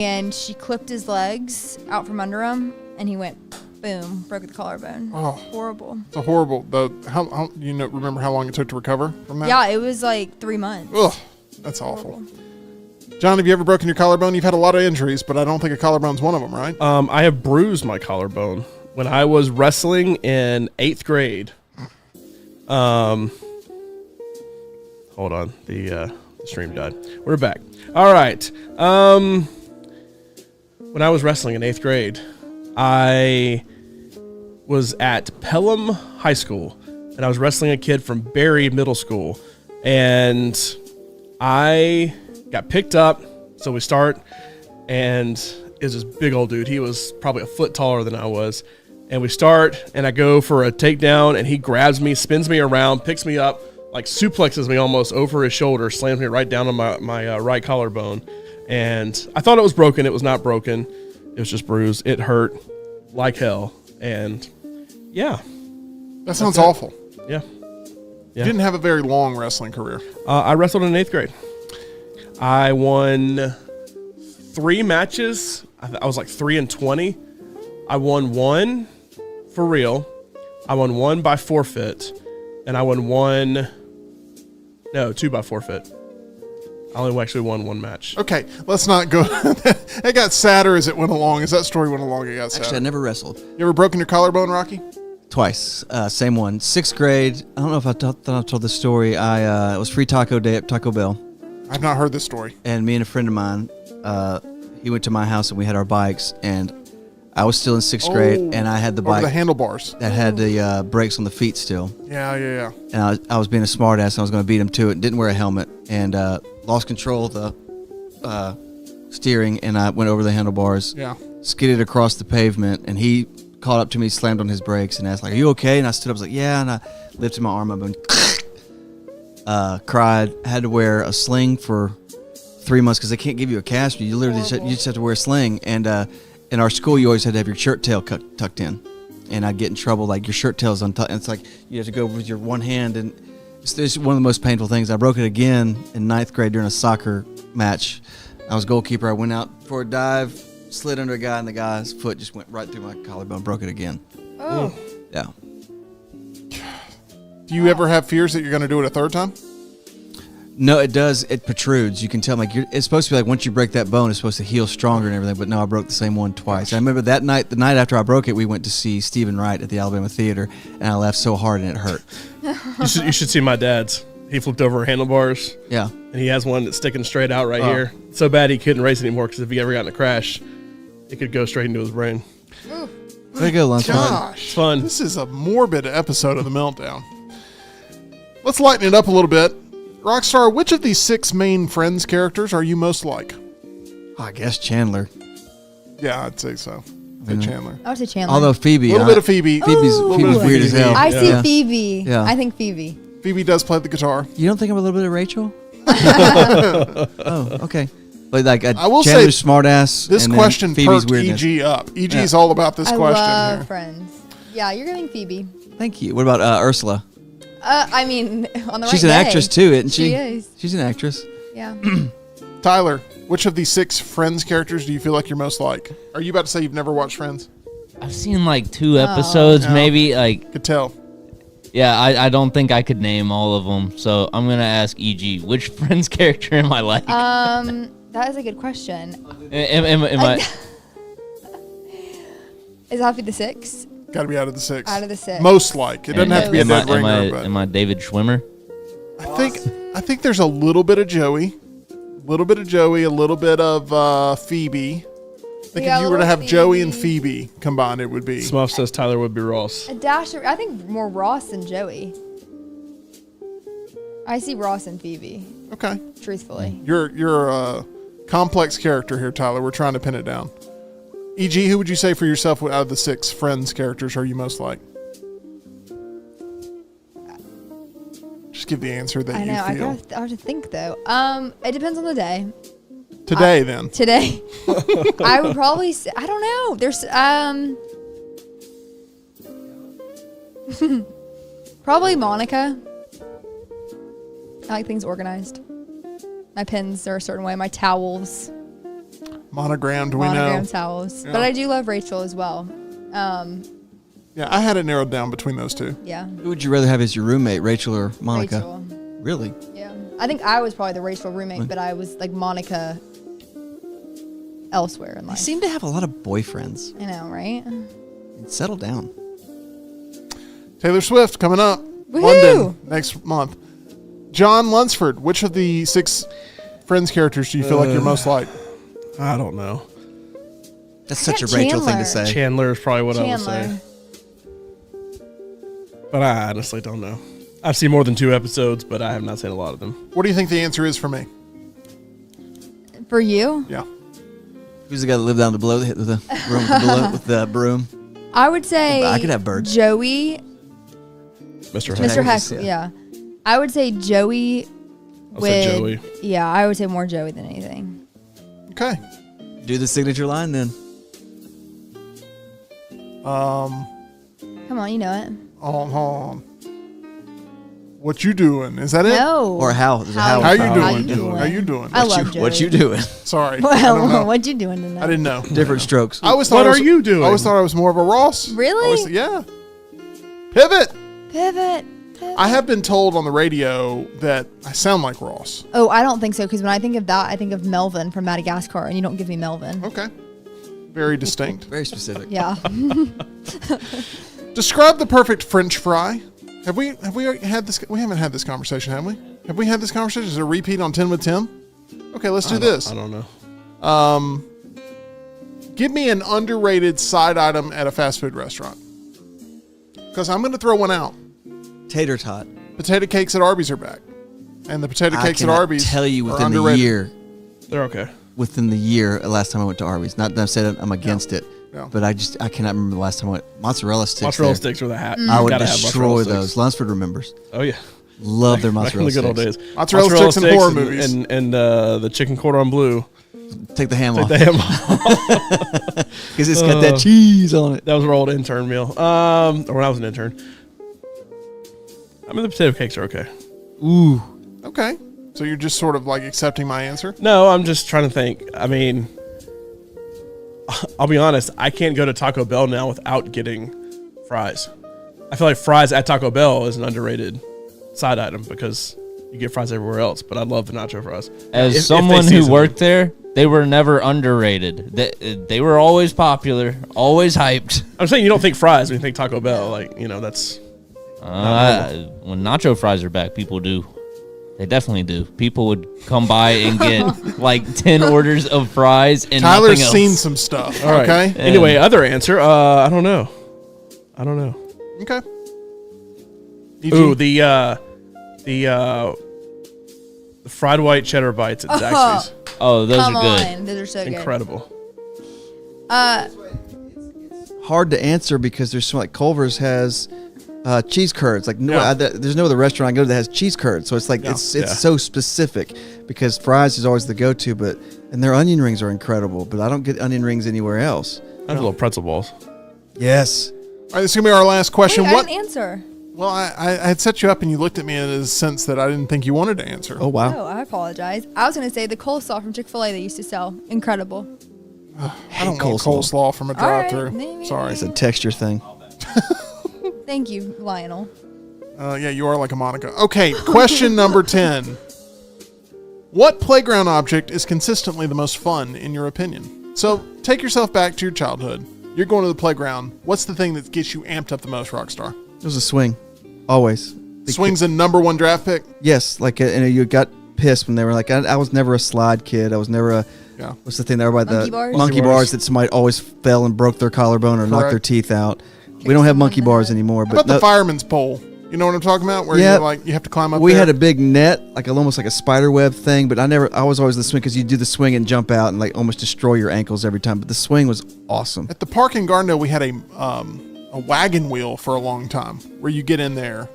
and she clipped his legs out from under him, and he went, boom, broke the collarbone. Oh, horrible. It's a horrible. How remember how long it took to recover from that? Yeah, it was like 3 months. Ugh, that's awful. John, have you ever broken your collarbone? You've had a lot of injuries, but I don't think a collarbone's one of them, right? I have bruised my collarbone when I was wrestling in 8th grade. Hold on, the stream died. We're back. All right. When I was wrestling in 8th grade, I was at Pelham High School, and I was wrestling a kid from Berry Middle School, and I got picked up. So we start, and it's this big old dude. He was probably a foot taller than I was. And we start, and I go for a takedown, and he grabs me, spins me around, picks me up, like suplexes me almost over his shoulder, slams me right down on my right collarbone. And I thought it was broken. It was not broken. It was just bruised. It hurt like hell. And yeah. That sounds awful. Yeah. You didn't have a very long wrestling career. I wrestled in 8th grade. I won 3 matches. I was like 3-20. I won 1 for real. I won 1 by forfeit. And I won 2 by forfeit. I only actually won 1 match. Okay, let's not go. It got sadder as it went along. As that story went along, it got sadder. Actually, I never wrestled. You ever broken your collarbone, Rocky? Twice. Same one. 6th grade. I don't know if I told this story. It was free taco day at Taco Bell. I've not heard this story. And me and a friend of mine, he went to my house and we had our bikes. And I was still in 6th grade, and I had the bike. The handlebars. That had the brakes on the feet still. Yeah. And I was being a smart ass, and I was going to beat him to it. Didn't wear a helmet, and lost control of the steering, and I went over the handlebars. Yeah. Skidded across the pavement, and he caught up to me, slammed on his brakes, and asked, like, "Are you okay?" And I stood up, was like, "Yeah," and I lifted my arm up and cried. Had to wear a sling for 3 months because they can't give you a cast. You literally just have to wear a sling. And in our school, you always had to have your shirt tail tucked in, and I'd get in trouble like your shirt tail's untucked. It's like you have to go with your one hand, and it's one of the most painful things. I broke it again in 9th grade during a soccer match. I was goalkeeper. I went out for a dive, slid under a guy, and the guy's foot just went right through my collarbone. Broke it again. Oh. Yeah. Do you ever have fears that you're going to do it a third time? No, it does. It protrudes. You can tell. Like it's supposed to be like once you break that bone, it's supposed to heal stronger and everything. But no, I broke the same one twice. I remember that night, the night after I broke it, we went to see Stephen Wright at the Alabama Theater, and I laughed so hard and it hurt. You should see my dad's. He flipped over handlebars. Yeah. And he has one that's sticking straight out right here. So bad he couldn't race anymore because if he ever got in a crash, it could go straight into his brain. There you go, Lunch. Gosh. It's fun. This is a morbid episode of The Meltdown. Let's lighten it up a little bit. Rockstar, which of these 6 main Friends characters are you most like? I guess Chandler. Yeah, I'd say so. Chandler. I would say Chandler. Although Phoebe. A little bit of Phoebe. Phoebe's weird as hell. I see Phoebe. Yeah. I think Phoebe. Phoebe does play the guitar. You don't think I'm a little bit of Rachel? Oh, okay. But like I will Chandler's say, smart ass. This and question Phoebe's perked weirdness. EG up. EG's all about this I question love here. Friends. Yeah, you're giving Phoebe. Thank you. What about Ursula? I mean, on the She's right an day. actress too, isn't she? She is. She's an actress. Yeah. Tyler, which of these 6 Friends characters do you feel like you're most like? Are you about to say you've never watched Friends? I've seen like 2 episodes, No. maybe. Like, Could tell. yeah, I don't think I could name all of them. So I'm gonna ask EG, which Friends character am I like? That is a good question. Am I? Is that the 6? Got to be out of the 6. Out of the 6. Most like. It doesn't have to be a dead ringer. Am I David Schwimmer? I think there's a little bit of Joey. A little bit of Phoebe. I think Yeah, if you a were to little have Joey and Phoebe. Phoebe combined, it would be. Smuff says Tyler would be Ross. A dash of, I think more Ross than Joey. I see Ross and Phoebe, Okay. truthfully. You're a complex character here, Tyler. We're trying to pin it down. EG, who would you say for yourself out of the 6 Friends characters are you most like? Just give the answer that I know. you feel. I have to think though. It depends on the day. Today, then. Today, I would probably say, I don't know. There's probably Monica. I like things organized. My pens are a certain way. My towels. monogrammed. We Monogram know. towels. Yeah. But I do love Rachel as well. Yeah, I had it narrowed down between those two. Yeah. Who would you rather have as your roommate, Rachel or Monica? Rachel. Really? Yeah. I think I was probably the Rachel roommate, but I was like Monica elsewhere in You life. seem to have a lot of boyfriends. I know, right? Settle down. Taylor Swift coming up. Woohoo! London next month. John Lunsford, which of the 6 Friends characters do you feel like you're most like? I don't know. That's such a got Rachel thing to Chandler. say. Chandler is probably what I would say. Chandler. But I honestly don't know. I've seen more than 2 episodes, but I have not seen a lot of them. What do you think the answer is for me? For you? Yeah. Who's the guy that lived down below the room with the broom? I would say I could have birds. Joey. Mr. Mr. Heckles, Heck. yeah. Yeah. I would say Joey. I'll say Joey. Yeah, I would say more Joey than anything. Okay. Do the signature line then. Come on, you know it. Hold on. What you doing? Is that it? No. Or how? There's a how. How you How doing? you doing? How you doing? I love Joey. What you doing? Sorry. I don't know. Well, what you doing tonight? I didn't know. Different strokes. I always thought What I was- are you doing? I always thought I was more of a Ross. Really? Yeah. Pivot. Pivot. I have been told on the radio that I sound like Ross. Oh, I don't think so, because when I think of that, I think of Melvin from Madagascar, and you don't give me Melvin. Okay. Very distinct. Very specific. Yeah. Describe the perfect French fry. Have we had this? We haven't had this conversation, have we? Have we had this conversation? Is it a repeat on 10 with Tim? Okay, let's do this. I don't know. Give me an underrated side item at a fast food restaurant. Because I'm going to throw one out. Tater tot. Potato cakes at Arby's are back. And the potato I cakes at cannot Arby's tell you are within the underrated. year. They're okay. Within the year, last time I went to Arby's. Not that I said I'm against it, Yeah. but I cannot remember the last time I went. Mozzarella sticks. Mozzarella there. sticks are the hat. I would Gotta have destroy mozzarella those. sticks. Lunsford remembers. Oh yeah. Love their Back in mozzarella the good old sticks. days. Mozzarella sticks in horror and, movies. and the chicken cordon bleu. Take the ham Take off the ham off. because it's got that cheese on it. That was our old intern meal. Or when I was an intern. I mean, the potato cakes are okay. Ooh, Okay. So you're just sort of like accepting my answer? No, I'm just trying to think. I mean, I'll be honest. I can't go to Taco Bell now without getting fries. I feel like fries at Taco Bell is an underrated side item because you get fries everywhere else. But I love the nacho fries. As If they someone who season worked there, they were never underrated. They were always popular, always hyped. I'm saying you don't think fries when you think Taco Bell. Like, you know, that's When nacho fries are back, people do. They definitely do. People would come by and get like 10 orders of fries and Tyler's nothing else. seen some stuff. all right. Okay. Anyway, other answer. I don't know. Okay. Ooh, the fried white cheddar bites at Zaxby's. Oh, those Come are good. on. Those are so good. Incredible. hard to answer because there's some, like Culver's has cheese curds. Like no, Yeah. there's no other restaurant I go to that has cheese curds. So it's like Yeah. it's so specific because fries is always the go-to. But and their onion rings are incredible. But I don't get onion rings anywhere else. I have little pretzel balls. Yes. All right, this is going to be our last question. Wait, I What? didn't answer. Well, I had set you up and you looked at me in a sense that I didn't think you wanted to answer. Oh wow. Oh, I apologize. I was going to say the coleslaw from Chick-fil-A they used to sell. Incredible. I don't want coleslaw from a All right, drive-through. maybe. Sorry. It's a texture thing. Thank you, Lionel. Yeah, you are like a Monica. Okay, question number 10. What playground object is consistently the most fun in your opinion? So take yourself back to your childhood. You're going to the playground. What's the thing that gets you amped up the most, Rockstar? It was a swing, always. Swing's a number one draft pick? Yes, like and you got pissed when they were like, I was never a slide kid. I was never a. Yeah. What's the thing that everybody Monkey the bars? monkey Monkey bars bars. that somebody always fell and broke their collarbone or knocked Correct. their teeth out. We don't have monkey bars anymore. How But about the no- fireman's pole? You know what I'm talking about? Where Yeah. you're like you have to climb up we there? had a big net, like almost like a spider web thing. But I was always the swing because you do the swing and jump out and like almost destroy your ankles every time. But the swing was awesome. At the park in Gardendale, we had a wagon wheel for a long time where you get in there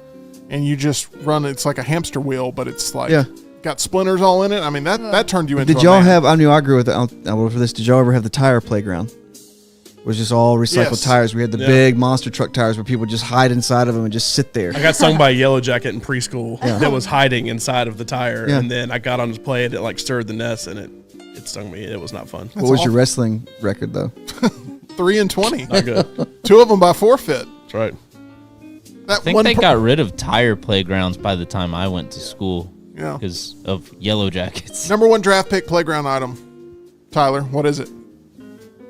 and you just run. It's like a hamster wheel, but it's like Yeah. got splinters all in it. I mean, that turned you into Did a y'all man. have? I knew I grew with. For this, did y'all ever have the tire playground? It was just all recycled Yes. tires. We had the Yeah. big monster truck tires where people would just hide inside of them and just sit there. I got stung by a yellow jacket in preschool that was hiding inside of the tire, Yeah. and then I got on his play and it like stirred the nest and it it stung me. It was not fun. What was your wrestling record though? 3-20. Not good. 2 of them by forfeit. That's right. That I think they got rid of tire playgrounds by the time I went to school. Yeah. Because of Yellow Jackets. Number 1 draft pick playground item. Tyler, what is it?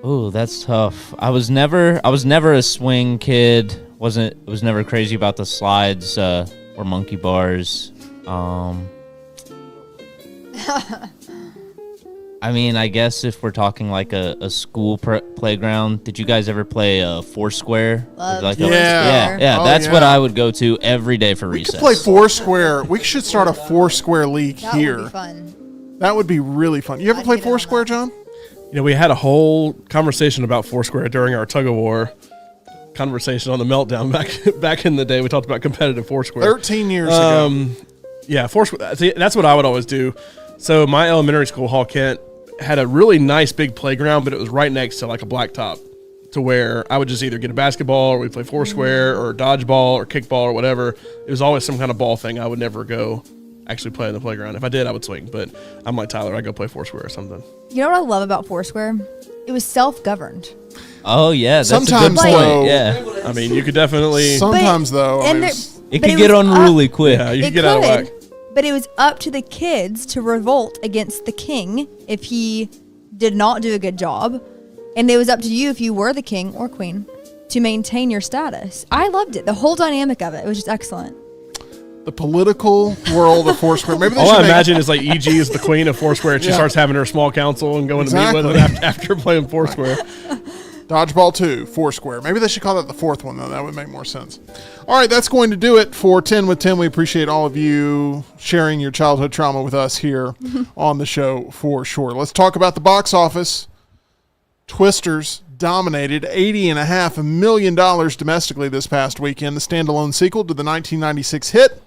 Oh, that's tough. I was never a swing kid. Was never crazy about the slides or monkey bars. I mean, I guess if we're talking like a school playground, did you guys ever play Foursquare? Love Like Yeah. yeah. Oh, That's yeah. what I would go to every day for We recess. could play Foursquare. We should start a Foursquare league That here. would be fun. That would be really fun. You ever I'd play get in on Foursquare, that. John? You know, we had a whole conversation about Foursquare during our tug of war conversation on the Meltdown back in the day. We talked about competitive Foursquare. 13 years ago. Yeah, Foursquare. See, that's what I would always do. So my elementary school, Hall Kent, had a really nice big playground, but it was right next to like a blacktop, to where I would just either get a basketball or we'd play Foursquare or dodgeball or kickball or whatever. It was always some kind of ball thing. I would never go actually play in the playground. If I did, I would swing. But I'm like Tyler, I'd go play Foursquare or something. You know what I love about Foursquare? It was self-governed. Oh yeah, that's Sometimes, a good point. though- Yeah, I mean, you could definitely. Sometimes, though, I and mean, it but could get was unruly quick. Yeah, you It could get out of whack. But it was up to the kids to revolt against the king if he did not do a good job. And it was up to you, if you were the king or queen, to maintain your status. I loved it. The whole dynamic of it was just excellent. the political world of Foursquare. Maybe they All should I make- imagine is like EG is the queen of Foursquare, and she Yeah. starts having her small council and going to meet with Exactly. it after playing Foursquare. Dodgeball 2, Foursquare. Maybe they should call that the 4th one, though. That would make more sense. All right, that's going to do it for 10 with Tim. We appreciate all of you sharing your childhood trauma with us here on the show for sure. Let's talk about the box office. Twisters dominated $80.5 million domestically this past weekend. The standalone sequel to the 1996 hit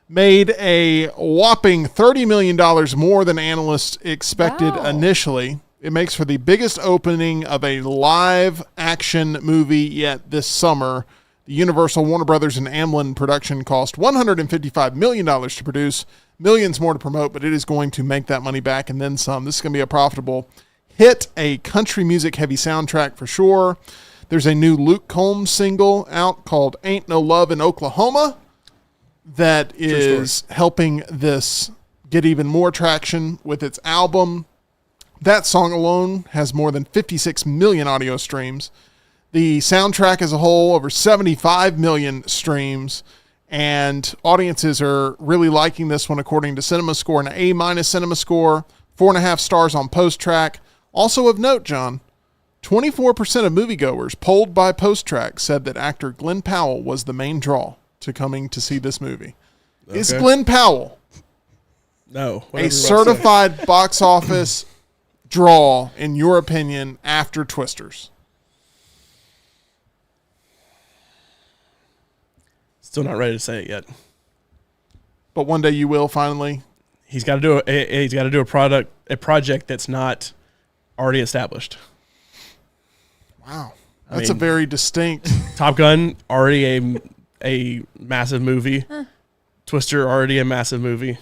made a whopping $30 million more than analysts expected Wow. initially. It makes for the biggest opening of a live action movie yet this summer. The Universal, Warner Brothers, and Amblin production cost $155 million to produce, millions more to promote, but it is going to make that money back and then some. This is going to be a profitable hit, a country music heavy soundtrack for sure. There's a new Luke Combs single out called Ain't No Love in Oklahoma that is helping this get even more traction with its album. That song alone has more than 56 million audio streams. The soundtrack as a whole, over 75 million streams. And audiences are really liking this one, according to CinemaScore, an A- Cinema Score, 4.5 stars on Post-Track. Also of note, John, 24% of moviegoers polled by Post-Track said that actor Glenn Powell was the main draw to coming to see this movie. Is Okay. Glenn Powell No. whatever a you're about to say. certified box office draw, in your opinion, after Twisters? Still not ready to say it yet. But one day you will finally. He's got to do a project that's not already established. Wow. That's mean- a very distinct. Top Gun, already a massive movie. Twister, already a massive movie.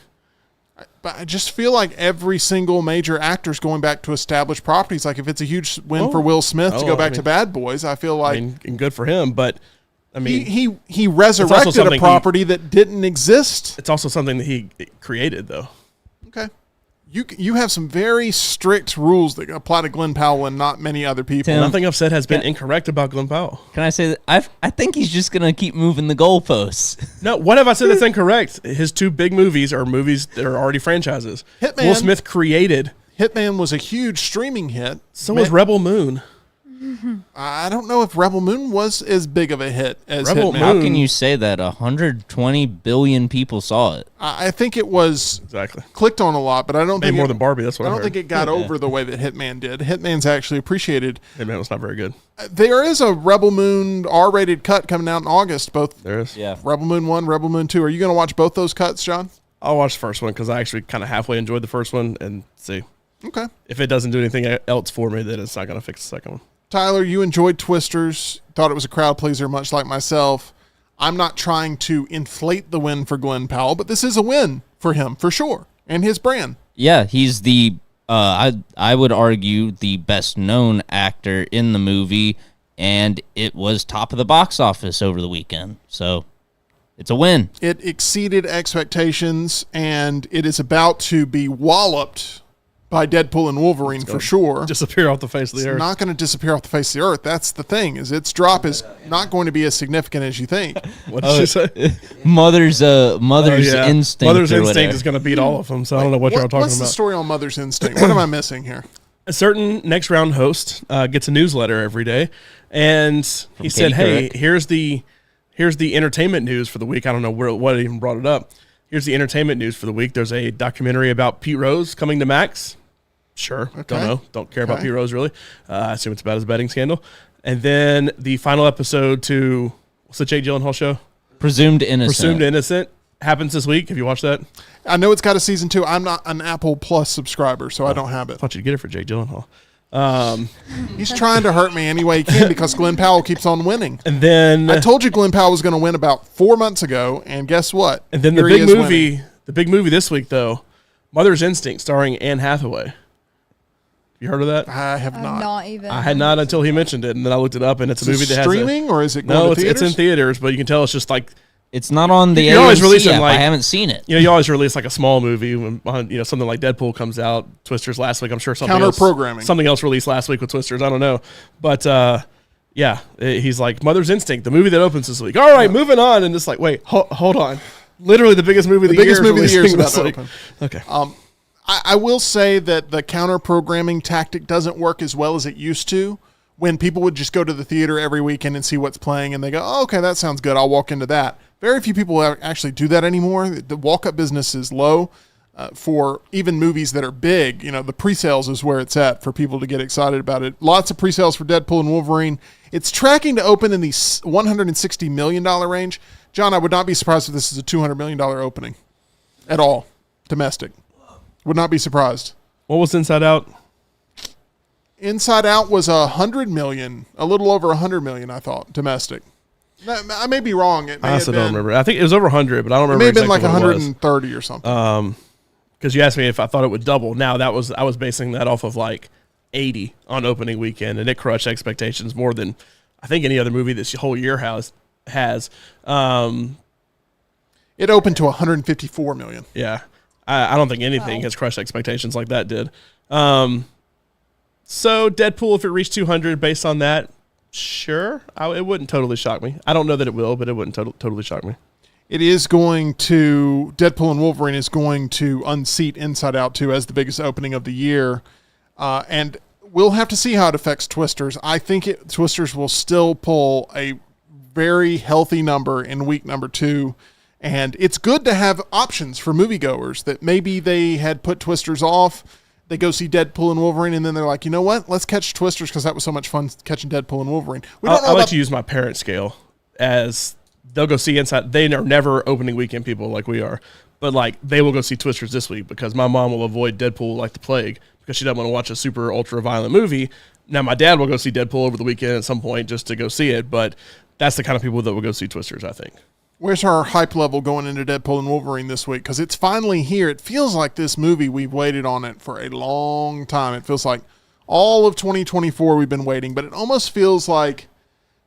But I just feel like every single major actor's going back to established properties. Like if it's a huge win for Will Smith to Oh, go back I to mean- Bad Boys, I feel like I mean, and good for him, but I mean, he resurrected a something property that didn't exist. it's also something that he created, though. Okay. You have some very strict rules that apply to Glenn Powell and not many other people. Tim, Nothing I've said has been incorrect about Glenn Powell. Can I say that I think he's just gonna keep moving the goalposts. No, what have I said that's incorrect? His two big movies are movies that are already franchises. Hitman. Will Smith created. Hitman was a huge streaming hit. So was Rebel Moon. I don't know if Rebel Moon was as big of a hit as Rebel Hitman. How Moon. can you say that 120 billion people saw it? I think it was Exactly. clicked on a lot, but I don't Made think more it, than Barbie. That's what I I don't heard. think it got over the way that Hitman did. Hitman's actually appreciated. Hey, man, it was not very good. There is a Rebel Moon R-rated cut coming out in August. Both There is. Yeah. Rebel Moon 1, Rebel Moon 2. Are you going to watch both those cuts, John? I'll watch the first one because I actually kind of halfway enjoyed the first one and see. Okay. If it doesn't do anything else for me, then it's not going to fix the second one. Tyler, you enjoyed Twisters, thought it was a crowd pleaser, much like myself. I'm not trying to inflate the win for Glenn Powell, but this is a win for him, for sure, and his brand. Yeah, he's the I would argue the best known actor in the movie, and it was top of the box office over the weekend. So it's a win. It exceeded expectations, and it is about to be walloped by Deadpool and Wolverine for sure. Disappear off the face of the It's earth. not going to disappear off the face of the earth. That's the thing, is its drop is not going to be as significant as you think. What did you say? Mother's instinct. Mother's or instinct whatever. is going to beat all of them. So I don't know what you're all talking What's the about. story on Mother's Instinct? What am I missing here? A certain next round host gets a newsletter every day, and he said, "Hey, here's the entertainment news for the week." I don't know what even brought it up. Here's the entertainment news for the week. There's a documentary about Pete Rose coming to Max. Sure, Okay. don't know, don't care about Pete Rose really. I assume it's about his betting scandal. And then the final episode to what's the Jake Gyllenhaal show? Presumed Innocent. Presumed Innocent happens this week. Have you watched that? I know it's got a season 2. I'm not an Apple Plus subscriber, so I don't have it. I thought you'd get it for Jake Gyllenhaal. He's trying to hurt me any way he can because Glenn Powell keeps on winning. And then I told you Glenn Powell was going to win about 4 months ago, and guess what? And then Here he is winning. the big movie this week, though, Mother's Instinct, starring Anne Hathaway. You heard of that? I have not. Not even. I had not until he mentioned it, and then I looked it up, and it's a Is it movie that has streaming, or is it going to it's theaters? in theaters, but you can tell it's just like It's not on the You're always AMC releasing, app. like- I haven't seen it. you always release like a small movie when something like Deadpool comes out. Twisters last week, I'm sure something else, Counter-programming. something else released last week with Twisters. I don't know, but he's like Mother's Instinct, the movie that opens this week. All right, moving on, and it's like wait, hold on, literally the biggest movie of the biggest year. movie of the year is about to week. open. Okay. I will say that the counter-programming tactic doesn't work as well as it used to when people would just go to the theater every weekend and see what's playing, and they go, oh, okay, that sounds good. I'll walk into that. Very few people actually do that anymore. The walk-up business is low for even movies that are big. You know, the pre-sales is where it's at for people to get excited about it. Lots of pre-sales for Deadpool and Wolverine. It's tracking to open in the $160 million range. John, I would not be surprised if this is a $200 million opening at all, domestic. Would not be surprised. What was Inside Out? Inside Out was $100 million, a little over $100 million, I thought, domestic. I may be wrong. It may I have honestly been, don't remember. I think it was over 100, but I don't It remember. may have been like exactly what it was. 130 or something. Because you asked me if I thought it would double. Now I was basing that off of like 80 on opening weekend, and it crushed expectations more than I think any other movie this whole year has. It opened to $154 million. Yeah, I don't think anything has crushed expectations like that did. So Deadpool, if it reached 200 based on that, sure, it wouldn't totally shock me. I don't know that it will, but it wouldn't totally shock me. It is going to, Deadpool and Wolverine is going to unseat Inside Out 2 as the biggest opening of the year. And we'll have to see how it affects Twisters. I think Twisters will still pull a very healthy number in week number 2. And it's good to have options for moviegoers that maybe they had put Twisters off. They go see Deadpool and Wolverine, and then they're like, you know what? Let's catch Twisters because that was so much fun catching Deadpool and Wolverine. I like to use my parent scale as they'll go see Inside. They are never opening weekend people like we are, but like they will go see Twisters this week because my mom will avoid Deadpool like the plague because she doesn't want to watch a super ultra violent movie. Now my dad will go see Deadpool over the weekend at some point just to go see it, but that's the kind of people that will go see Twisters, I think. Where's our hype level going into Deadpool and Wolverine this week? Because it's finally here. It feels like this movie, we've waited on it for a long time. It feels like all of 2024 we've been waiting, but it almost feels like,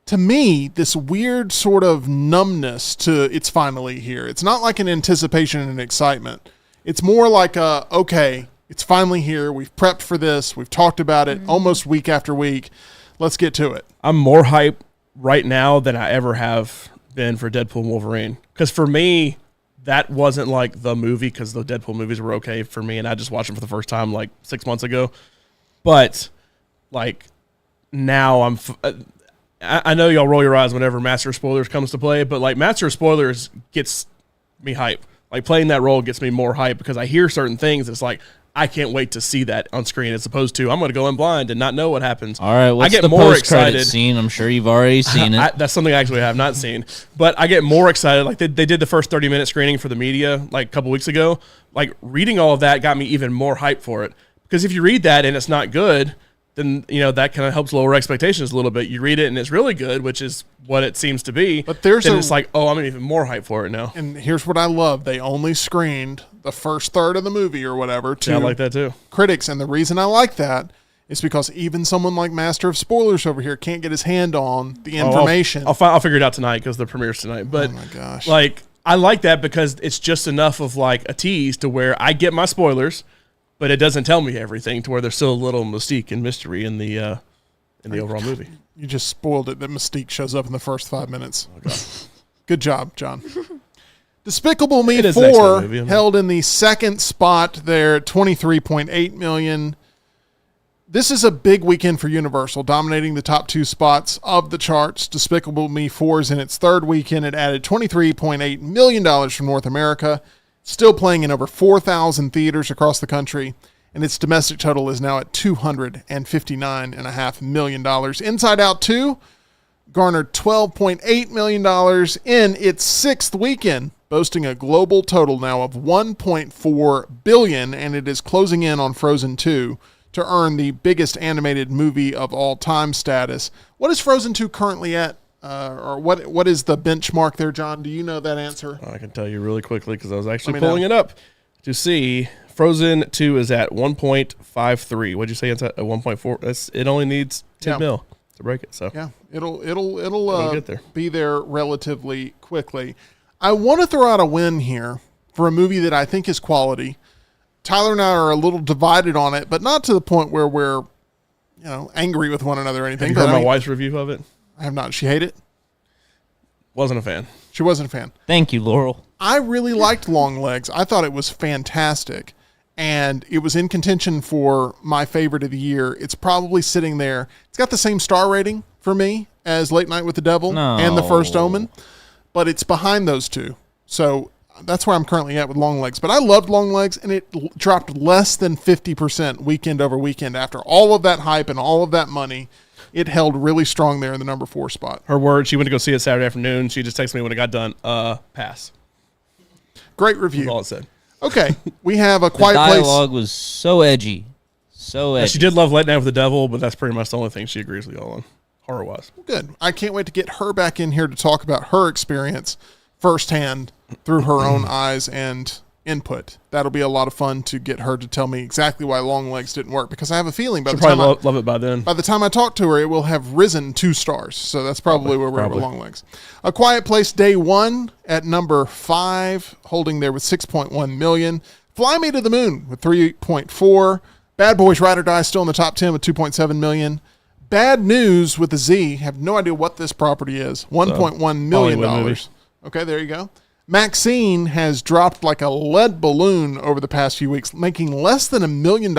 to me, this weird sort of numbness to it's finally here. It's not like an anticipation and excitement. It's more like okay, it's finally here. We've prepped for this. We've talked about it almost week after week. Let's get to it. I'm more hype right now than I ever have been for Deadpool and Wolverine. Because for me, that wasn't like the movie because the Deadpool movies were okay for me and I just watched them for the first time like 6 months ago. But like now I know y'all roll your eyes whenever Master of Spoilers comes to play, but like Master of Spoilers gets me hype. Like playing that role gets me more hype because I hear certain things. It's like, I can't wait to see that on screen as opposed to I'm going to go in blind and not know what happens. All right, what's I get the more post-credit excited. scene? I'm sure you've already seen it. That's something I actually have not seen, but I get more excited. Like they did the first 30-minute screening for the media like a couple weeks ago. Like reading all of that got me even more hype for it because if you read that and it's not good, then that kind of helps lower expectations a little bit. You read it and it's really good, which is what it seems to be. But it's like, oh, I'm even more hype for it now. And here's what I love. They only screened the first third of the movie or whatever to Yeah, I like that too. critics. And the reason I like that is because even someone like Master of Spoilers over here can't get his hand on the information. I'll figure it out tonight because the premiere's tonight. But oh my gosh. like, I like that because it's just enough of like a tease to where I get my spoilers, but it doesn't tell me everything to where there's still a little mystique and mystery in the overall movie. You just spoiled it that Mystique shows up in the first 5 minutes. Okay. Good job, John. Despicable Me It is an excellent 4 movie, held in the second spot there at $23.8 million. This is a big weekend for Universal, dominating the top 2 spots of the charts. Despicable Me 4 is in its third weekend. It added $23.8 million from North America, still playing in over 4,000 theaters across the country, and its domestic total is now at $259.5 million. Inside Out 2 garnered $12.8 million in its sixth weekend, boasting a global total now of $1.4 billion, and it is closing in on Frozen 2 to earn the biggest animated movie of all time status. What is Frozen 2 currently at? Or what is the benchmark there, John? Do you know that answer? I can tell you really quickly because I was actually pulling it up to see. Frozen 2 is at 1.53. What'd you say it's at 1.4? It only needs 10 mil to break it. So yeah, it'll get there. Be there relatively quickly. I want to throw out a win here for a movie that I think is quality. Tyler and I are a little divided on it, but not to the point where we're, angry with one another or anything. Have you heard my wife's review of it? I have not. She hated it? Wasn't a fan. She wasn't a fan. Thank you, Laurel. I really liked Longlegs. I thought it was fantastic, and it was in contention for my favorite of the year. It's probably sitting there. It's got the same star rating for me as Late Night with the Devil and The First Omen, but it's behind those two. So that's where I'm currently at with Longlegs. But I loved Longlegs, and it dropped less than 50% weekend over weekend. After all of that hype and all of that money, it held really strong there in the number 4 spot. Her word, she went to go see it Saturday afternoon. She just texted me when it got done. Pass. Great review. That's all it said. Okay, we have A Quiet Place. The dialogue was so edgy. So edgy. She did love Late Night with the Devil, but that's pretty much the only thing she agrees with y'all on, horror-wise. Good. I can't wait to get her back in here to talk about her experience firsthand through her own eyes and input. That'll be a lot of fun to get her to tell me exactly why Longlegs didn't work, because I have a feeling by She'll the time probably love it by then. By the time I talk to her, it will have risen 2 stars. So that's probably where we're at with Longlegs. A Quiet Place Day 1 at number 5, holding there with 6.1 million. Fly Me to the Moon with 3.4. Bad Boys Ride or Die still in the top 10 with 2.7 million. Bad News with a Z, have no idea what this property is. $1.1 million. Okay, there you go. Maxine has dropped like a lead balloon over the past few weeks, making less than $1 million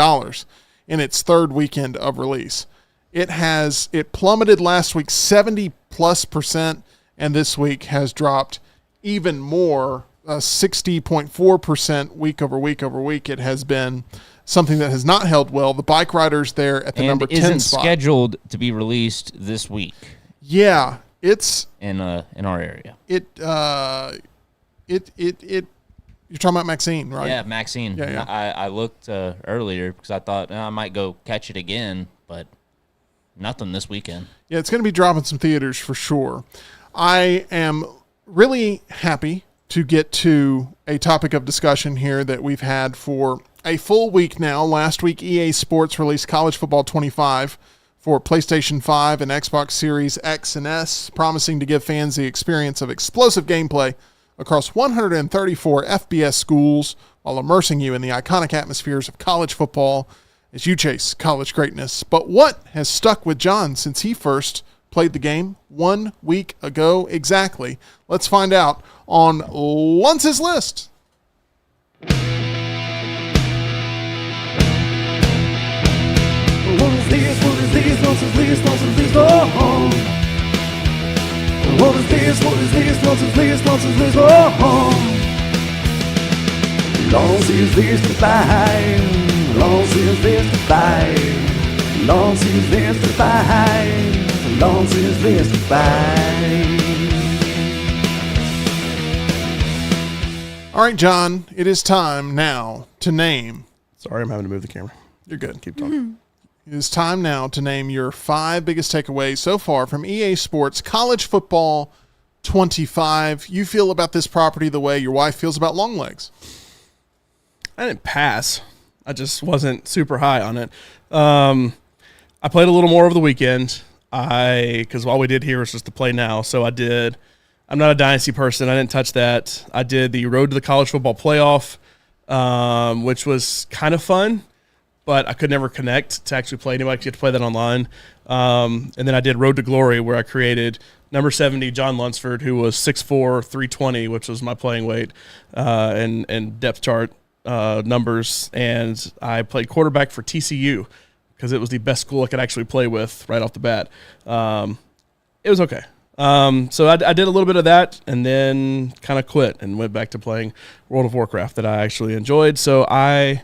in its third weekend of release. It plummeted last week 70+%, and this week has dropped even more, 60.4% week over week over week. It has been something that has not held well. The Bike Riders there at the number 10 isn't spot. Scheduled to be released this week. Yeah, it's in our area. You're talking about Maxine, right? Yeah, Maxine. Yeah. I looked earlier because I thought I might go catch it again, but nothing this weekend. Yeah, it's going to be dropping some theaters for sure. I am really happy to get to a topic of discussion here that we've had for a full week now. Last week, EA Sports released College Football 25 for PlayStation 5 and Xbox Series X and S, promising to give fans the experience of explosive gameplay across 134 FBS schools while immersing you in the iconic atmospheres of college football as you chase college greatness. But what has stuck with John since he first played the game 1 week ago exactly? Let's find out on Lunce's List. What is this? What is this? Lunce's List, Lunce's List, oh. What is this? What is this? Lunce's List, Lunce's List, oh. Lunce's List to 5. Lunce's List to 5. Lunce's List to 5. Lunce's List to 5. All right, John, it is time now to name. Sorry, I'm having to move the camera. You're good. Keep talking. It is time now to name your 5 biggest takeaways so far from EA Sports College Football 25. You feel about this property the way your wife feels about Longlegs. I didn't pass. I just wasn't super high on it. I played a little more over the weekend. Because all we did here was just to play now. So I'm not a dynasty person. I didn't touch that. I did the Road to the College Football Playoff, which was kind of fun, but I could never connect to actually play anybody. I get to play that online. And then I did Road to Glory, where I created number 70, John Lunsford, who was 6'4", 320, which was my playing weight and depth chart numbers. And I played quarterback for TCU because it was the best school I could actually play with right off the bat. It was okay. So I did a little bit of that and then kind of quit and went back to playing World of Warcraft that I actually enjoyed. So I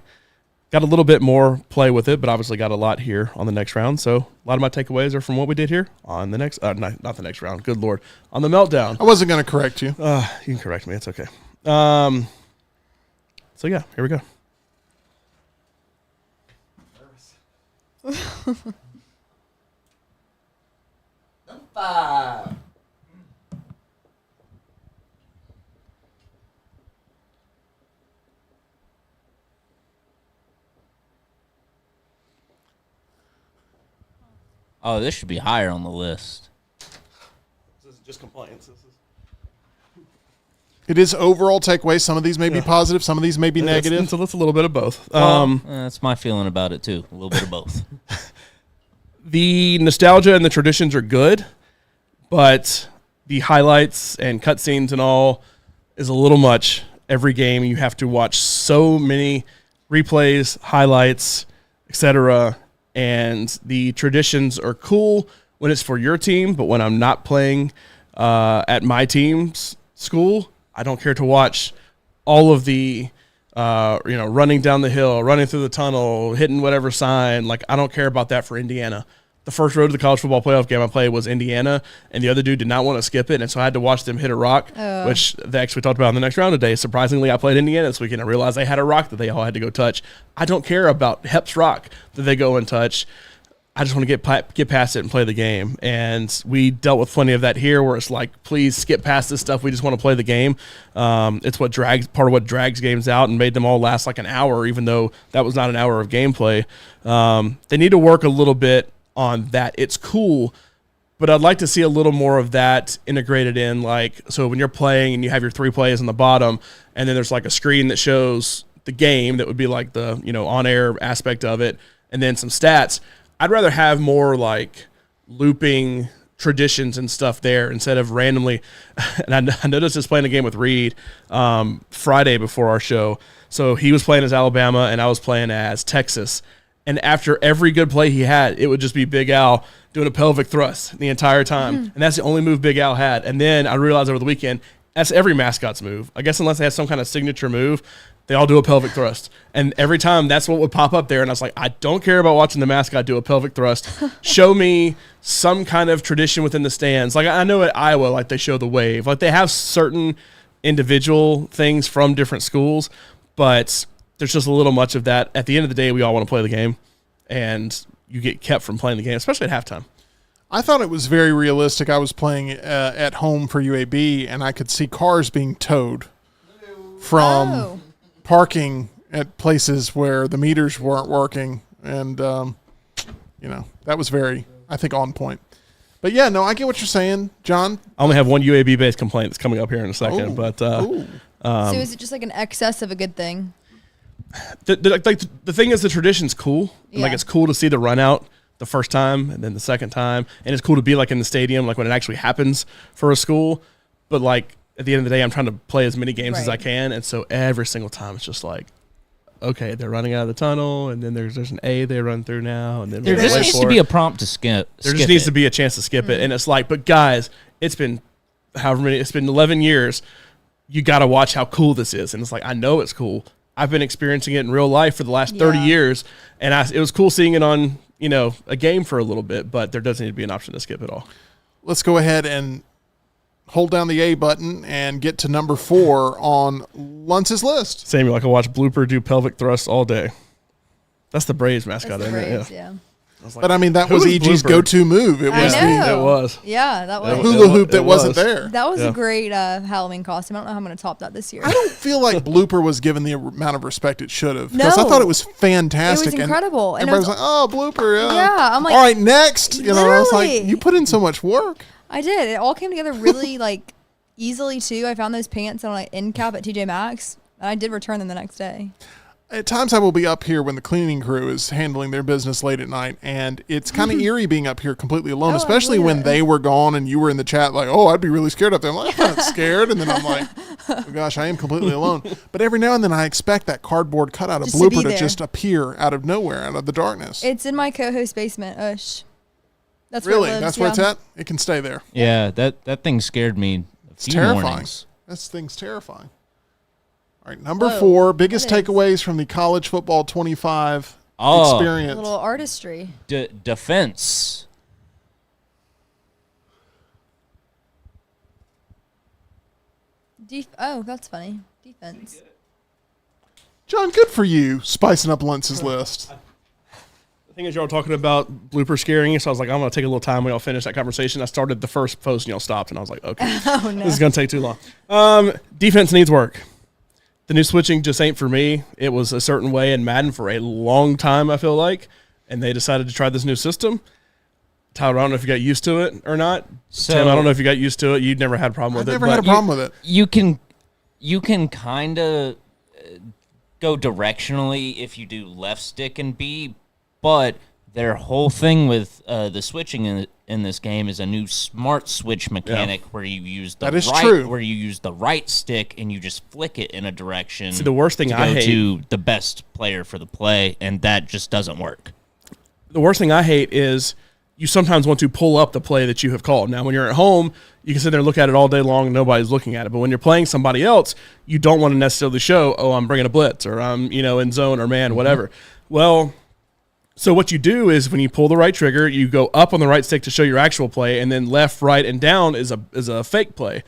got a little bit more play with it, but obviously got a lot here on the next round. So a lot of my takeaways are from what we did here on the next, not the next round. Good Lord. On the Meltdown. I wasn't going to correct you. You can correct me. It's okay. So yeah, here we go. Oh, this should be higher on the list. This is just compliance. It is overall takeaway. Some of these may be positive. Some of these may be negative. So that's a little bit of both. That's my feeling about it, too. A little bit of both. The nostalgia and the traditions are good, but the highlights and cutscenes and all is a little much. Every game you have to watch so many replays, highlights, etc. And the traditions are cool when it's for your team, but when I'm not playing at my team's school, I don't care to watch all of the running down the hill, running through the tunnel, hitting whatever sign. Like, I don't care about that for Indiana. The first Road to the College Football Playoff game I played was Indiana, and the other dude did not want to skip it, and so I had to watch them hit a rock, which they actually talked about in the next round today. Surprisingly, I played Indiana this weekend. I realized they had a rock that they all had to go touch. I don't care about Hep's rock that they go and touch. I just want to get past it and play the game. And we dealt with plenty of that here, where it's like, please skip past this stuff. We just want to play the game. It's part of what drags games out and made them all last like an hour, even though that was not an hour of gameplay. They need to work a little bit on that. It's cool, but I'd like to see a little more of that integrated in. Like, so when you're playing and you have your 3 plays on the bottom, and then there's like a screen that shows the game that would be like the on-air aspect of it, and then some stats. I'd rather have more like looping traditions and stuff there instead of randomly. And I noticed this playing a game with Reed Friday before our show. So he was playing as Alabama and I was playing as Texas. And after every good play he had, it would just be Big Al doing a pelvic thrust the entire time. And that's the only move Big Al had. And then I realized over the weekend, that's every mascot's move. I guess unless they have some kind of signature move, they all do a pelvic thrust. And every time, that's what would pop up there. And I was like, I don't care about watching the mascot do a pelvic thrust. Show me some kind of tradition within the stands. Like, I know at Iowa, like, they show the wave. Like, they have certain individual things from different schools, but there's just a little much of that. At the end of the day, we all want to play the game, and you get kept from playing the game, especially at halftime. I thought it was very realistic. I was playing at home for UAB, and I could see cars being towed from parking at places where the meters weren't working, and that was very, I think, on point. But yeah, no, I get what you're saying, John. I only have one UAB based complaint that's coming up here in a second. So is it just like an excess of a good thing? The thing is, the tradition's cool. Yeah. Like, it's cool to see the run out the first time and then the second time, and it's cool to be like in the stadium, like when it actually happens for a school. But like at the end of the day, I'm trying to play as many games as I can, and so every single time it's just like, okay, they're running out of the tunnel, and then there's an A they run through now, and then there just needs to be a prompt to skip. There just needs to be a chance to skip it, and it's like, but guys, it's been it's been 11 years. You got to watch how cool this is, and it's like, I know it's cool. I've been experiencing it in real life for the last 30 years, and it was cool seeing it on a game for a little bit, but there doesn't need to be an option to skip it all. Let's go ahead and hold down the A button and get to number 4 on Luntz's list. Samuel, I can watch Blooper do pelvic thrusts all day. That's the Braves mascot, isn't it? Yeah. was like, But I mean, that was who is EG's Blooper? go-to move. It I was know. It was. Yeah, that was. It hula hoop that it wasn't was. there. That was Yeah. a great Halloween costume. I don't know how I'm going to top that this year. I don't feel like Blooper was given the amount of respect it should have. Because I No. thought it was fantastic. It was incredible. And And it everybody was like, oh, Blooper, yeah. Yeah, I'm like, all right, next. You know, I was like, literally. you put in so much work. I did. It all came together really like easily too. I found those pants on an end cap at TJ Maxx, and I did return them the next day. At times I will be up here when the cleaning crew is handling their business late at night, and it's kind of eerie being up here completely alone, Oh, I especially believe when it. they were gone and you were in the chat like, oh, I'd be really scared up there. I'm like, I'm not scared. And then I'm like, oh gosh, I am completely alone. But every now and then I expect that cardboard cutout of Just to be Blooper to there. just appear out of nowhere, out of the darkness. It's in my co-host basement. That's Really? where it lives, That's where it's yeah. at? It can stay there. Yeah, that thing scared me a few terrifying. mornings. This thing's terrifying. All right, number Whoa, 4, biggest that is- takeaways from the college football 25 Oh. A experience. little artistry. Defense. Oh, that's funny. Defense. John, good for you, spicing up Lentz's list. The thing is, y'all were talking about Blooper scaring you, so I was like, I'm going to take a little time when y'all finish that conversation. I started the first post and y'all stopped, and I was like, okay, Oh no. this is going to take too long. Defense needs work. The new switching just ain't for me. It was a certain way in Madden for a long time, I feel like, and they decided to try this new system. Tyler, I don't know if you got used to it or not. So- Tim, I don't know if you got used to it. You'd never had a problem with I've it. never had a but problem with it. You can kind of go directionally if you do left stick and B, but their whole thing with the switching in this game is a new smart switch mechanic where you use the That is right true. where you use the right stick and you just flick it in a direction. See, the worst thing to I go hate- to the best player for the play, and that just doesn't work. The worst thing I hate is you sometimes want to pull up the play that you have called. Now, when you're at home, you can sit there and look at it all day long and nobody's looking at it. But when you're playing somebody else, you don't want to necessarily show, oh, I'm bringing a blitz or I'm, in zone or man, whatever. Well, so what you do is when you pull the right trigger, you go up on the right stick to show your actual play, and then left, right, and down is a fake play.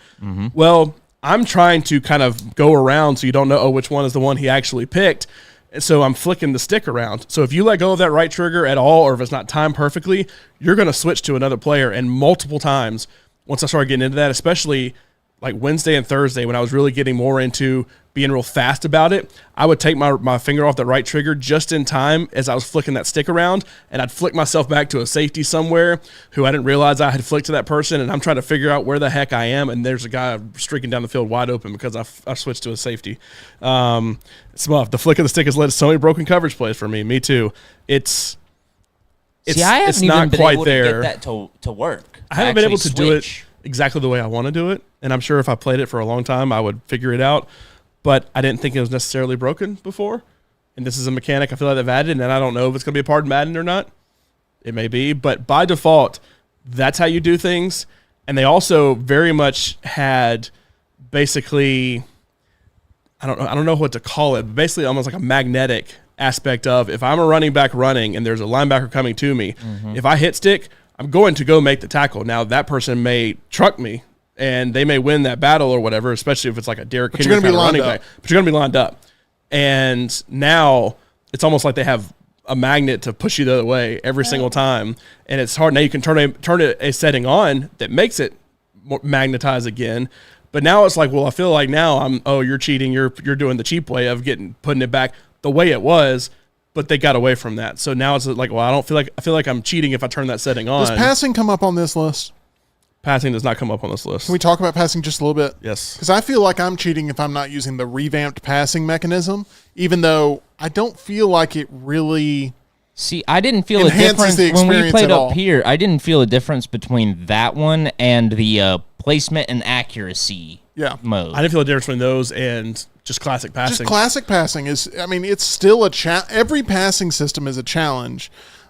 Well, I'm trying to kind of go around so you don't know, which one is the one he actually picked. And so I'm flicking the stick around. So if you let go of that right trigger at all, or if it's not timed perfectly, you're going to switch to another player. And multiple times, once I started getting into that, especially like Wednesday and Thursday, when I was really getting more into being real fast about it, I would take my finger off that right trigger just in time as I was flicking that stick around, and I'd flick myself back to a safety somewhere who I didn't realize I had flicked to that person, and I'm trying to figure out where the heck I am, and there's a guy streaking down the field wide open because I switched to a safety. It's rough. The flick of the stick has led to so many broken coverage plays for me. Me too. It's See, I haven't it's even not been quite able there. to get that to work. I haven't been able to Actually do it switch. exactly the way I want to do it, and I'm sure if I played it for a long time, I would figure it out. But I didn't think it was necessarily broken before, and this is a mechanic I feel like they've added, and I don't know if it's going to be a part of Madden or not. It may be, but by default, that's how you do things. And they also very much had basically, I don't know what to call it, but basically almost like a magnetic aspect of if I'm a running back running and there's a linebacker coming to me, if I hit stick, I'm going to go make the tackle. Now that person may truck me and they may win that battle or whatever, especially if it's like a Derrick Henry you're gonna kind be of running lined back. up. But you're going to be lined up. And now it's almost like they have a magnet to push you the other way every single time. And it's hard. Now you can turn a setting on that makes it more magnetize again. But now it's like, well, I feel like now you're cheating. You're doing the cheap way of putting it back the way it was, but they got away from that. So now it's like, well, I feel like I'm cheating if I turn that setting on. Does passing come up on this list? Passing does not come up on this list. Can we talk about passing just a little bit? Yes. Because I feel like I'm cheating if I'm not using the revamped passing mechanism, even though I don't feel like it really. See, I didn't feel a Enhances difference the when we experience played at up all. here. I didn't feel a difference between that one and the placement and accuracy Yeah. mode. I didn't feel a difference between those and just classic passing. Just classic passing is, I mean, it's still every passing system is a challenge,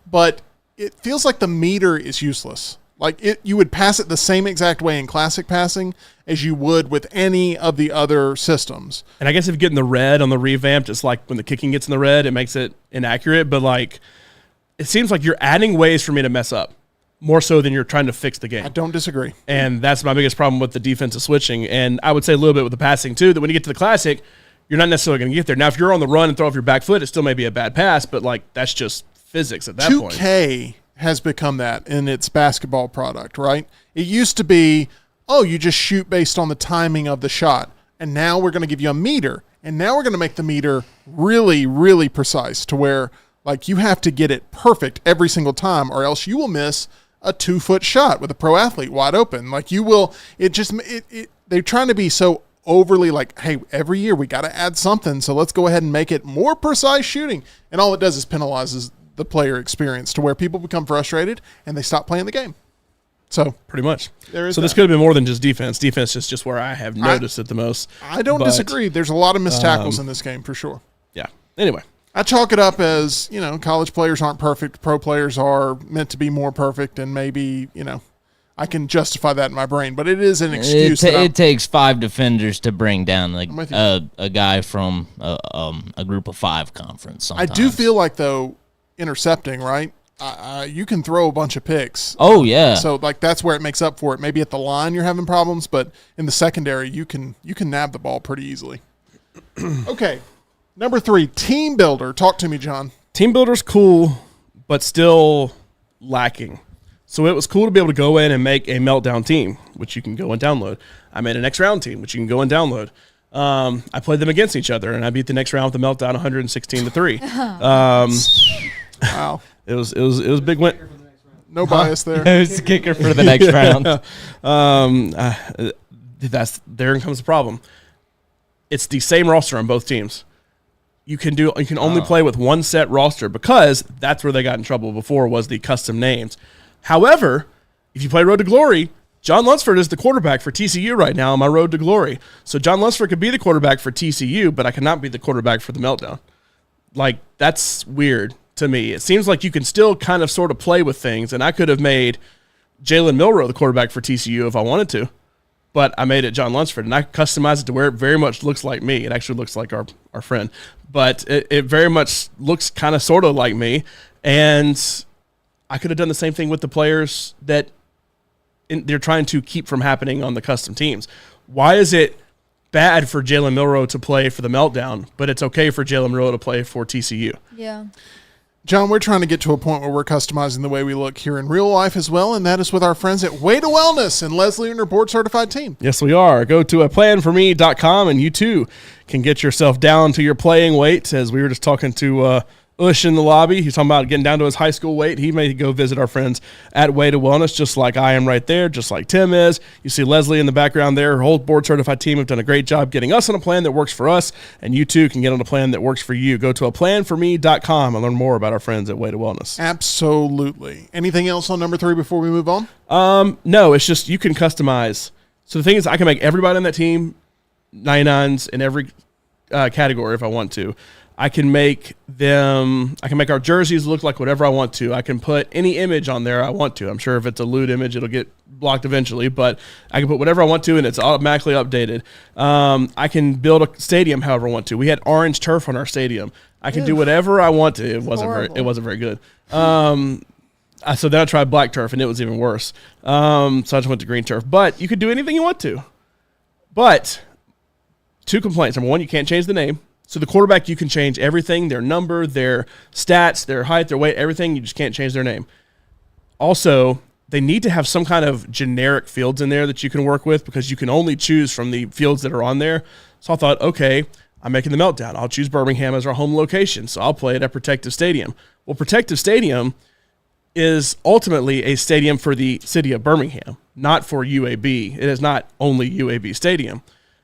but it feels like the meter is useless. Like you would pass it the same exact way in classic passing as you would with any of the other systems. And I guess if you get in the red on the revamped, it's like when the kicking gets in the red, it makes it inaccurate. But like, it seems like you're adding ways for me to mess up more so than you're trying to fix the game. I don't disagree. And that's my biggest problem with the defensive switching. And I would say a little bit with the passing too, that when you get to the classic, you're not necessarily going to get there. Now, if you're on the run and throw off your back foot, it still may be a bad pass, but like that's just physics at that point. 2K has become that in its basketball product, right? It used to be, oh, you just shoot based on the timing of the shot. And now we're going to give you a meter. And now we're going to make the meter really, really precise to where, like, you have to get it perfect every single time or else you will miss a 2-foot shot with a pro athlete wide open. Like, you will, they're trying to be so overly like, hey, every year we got to add something, so let's go ahead and make it more precise shooting. And all it does is penalizes the player experience to where people become frustrated and they stop playing the game. So pretty much. There is so this could have been more than just defense. Defense is just where I have noticed it the most. I don't disagree. There's a lot of missed tackles in this game for sure. Yeah. Anyway. I chalk it up as, college players aren't perfect. Pro players are meant to be more perfect, and maybe, I can justify that in my brain, but it is an excuse. It takes 5 defenders to bring down a guy from a group of 5 conference. Sometimes. I do feel like, though, intercepting, right? You can throw a bunch of picks. Oh, yeah. So, like, that's where it makes up for it. Maybe at the line you're having problems, but in the secondary you can nab the ball pretty easily. Okay. Number 3, team builder. Talk to me, John. Team builder's cool, but still lacking. So it was cool to be able to go in and make a Meltdown team, which you can go and download. I made a next round team, which you can go and download. I played them against each other, and I beat the next round with the Meltdown 116-3. Wow. It was a big win. No bias there. Who's the kicker for the next round? There comes the problem. It's the same roster on both teams. You can only play with one set roster because that's where they got in trouble before, was the custom names. However, if you play Road to Glory, John Lunsford is the quarterback for TCU right now on my Road to Glory. So John Lunsford could be the quarterback for TCU, but I cannot be the quarterback for the Meltdown. Like, that's weird to me. It seems like you can still kind of sort of play with things, and I could have made Jalen Milroe the quarterback for TCU if I wanted to. But I made it John Lunsford, and I customized it to where it very much looks like me. It actually looks like our friend. But it very much looks kind of sort of like me. And I could have done the same thing with the players that they're trying to keep from happening on the custom teams. Why is it bad for Jalen Milroe to play for the Meltdown, but it's okay for Jalen Milroe to play for TCU? Yeah. John, we're trying to get to a point where we're customizing the way we look here in real life as well, and that is with our friends at Way to Wellness and Leslie and her board-certified team. Yes, we are. Go to aplanforme.com, and you too can get yourself down to your playing weight. As we were just talking to Ush in the lobby, he's talking about getting down to his high school weight. He may go visit our friends at Way to Wellness, just like I am right there, just like Tim is. You see Leslie in the background there. Her whole board-certified team have done a great job getting us on a plan that works for us, and you too can get on a plan that works for you. Go to aplanforme.com and learn more about our friends at Way to Wellness. Absolutely. Anything else on number 3 before we move on? No, it's just you can customize. So the thing is, I can make everybody on that team 99s in every category if I want to. I can make our jerseys look like whatever I want to. I can put any image on there I want to. I'm sure if it's a lewd image, it'll get blocked eventually, but I can put whatever I want to, and it's automatically updated. I can build a stadium however I want to. We had orange turf on our stadium. I can do whatever I want to. It wasn't very good. So then I tried black turf, and it was even worse. So I just went to green turf. But you could do anything you want to. But 2 complaints. Number 1, you can't change the name. So the quarterback, you can change everything, their number, their stats, their height, their weight, everything. You just can't change their name. Also, they need to have some kind of generic fields in there that you can work with because you can only choose from the fields that are on there. So I thought, okay, I'm making the Meltdown. I'll choose Birmingham as our home location, so I'll play it at Protective Stadium. Well, Protective Stadium is ultimately a stadium for the city of Birmingham, not for UAB. It is not only UAB Stadium.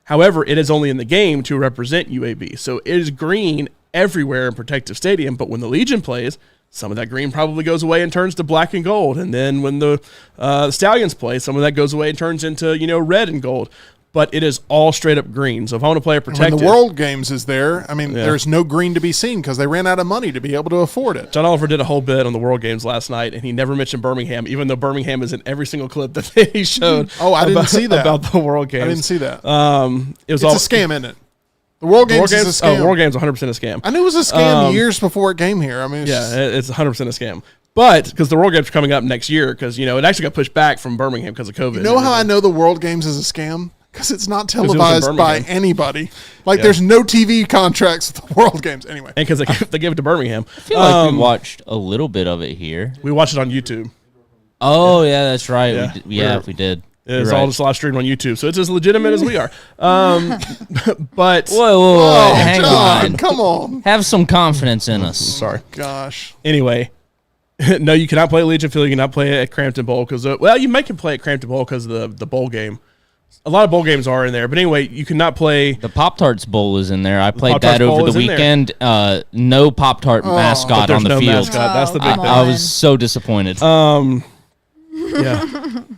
However, it is only in the game to represent UAB. So it is green everywhere in Protective Stadium, but when the Legion plays, some of that green probably goes away and turns to black and gold. And then when the Stallions play, some of that goes away and turns into, red and gold. But it is all straight up green. So if I want to play a Protective... When the World Games is there, there's no green to be seen because they ran out of money to be able to afford it. John Oliver did a whole bit on the World Games last night, and he never mentioned Birmingham, even though Birmingham is in every single clip that he showed. Oh, I didn't see that. About the World Games. I didn't see that. It's a scam, isn't it? The World Games is a scam. Oh, World Games 100% a scam. I knew it was a scam years before it came here. It's 100% a scam. But because the World Games are coming up next year, because, it actually got pushed back from Birmingham because of COVID. You know how I know the World Games is a scam? Because it's not 'Cause it was in televised by Birmingham. anybody. Like, Yeah. there's no TV contracts with the World Games. Anyway. And because they gave it to Birmingham. I feel like we watched a little bit of it here. We watched it on YouTube. Oh yeah, that's right. Yeah. We did. It's You're all right. just live streamed on YouTube, so it's as legitimate as we are. But Whoa, Oh, hang John, on. come on. Have some confidence in us. sorry. Gosh. Anyway, no, you cannot play at Legion Field. You cannot play at Crampton Bowl because, you make it play at Crampton Bowl because of the bowl game. A lot of bowl games are in there, but anyway, you cannot play. The Pop-Tarts Bowl is in there. I played Pop-Tarts that Bowl over is the in there. weekend. No Pop-Tart But mascot there's on the no field. mascot. That's the big come thing. I on. was so disappointed. Yeah.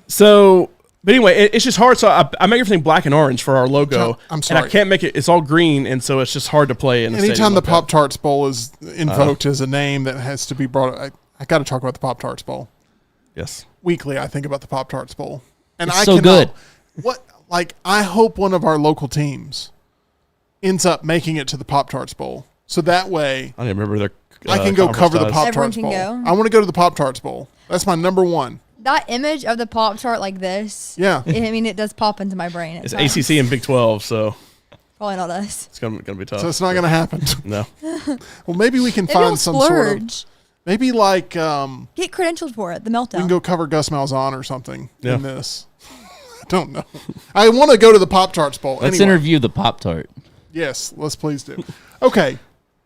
So, but anyway, it's just hard. So I make everything black and orange for our logo. I'm sorry. And I can't make it. It's all green, and so it's just hard to play in. Anytime the Pop Tarts Bowl is invoked as a name that has to be brought up, I got to talk about the Pop Tarts Bowl. Yes. Weekly, I think about the Pop Tarts Bowl. And It's I so cannot- good. I hope one of our local teams ends up making it to the Pop Tarts Bowl. So that way I don't even remember their. I can go conference cover the ties. Pop Everyone Tarts can Bowl. go? I want to go to the Pop Tarts Bowl. That's my number one. That image of the Pop Tart like this. Yeah. It does pop into my brain. It's ACC and Big 12, so Probably not us. it's gonna be tough. So it's not going to happen. No. Well, maybe we can Maybe we'll find some sort of, splurge. maybe like Get credentialed for it. The we Meltdown. can go cover Gus Malzahn or something Yeah. in this. I don't know. I want to go to the Pop Tarts Bowl. Let's Anyway. interview the Pop-Tart. Yes, let's please do. Okay,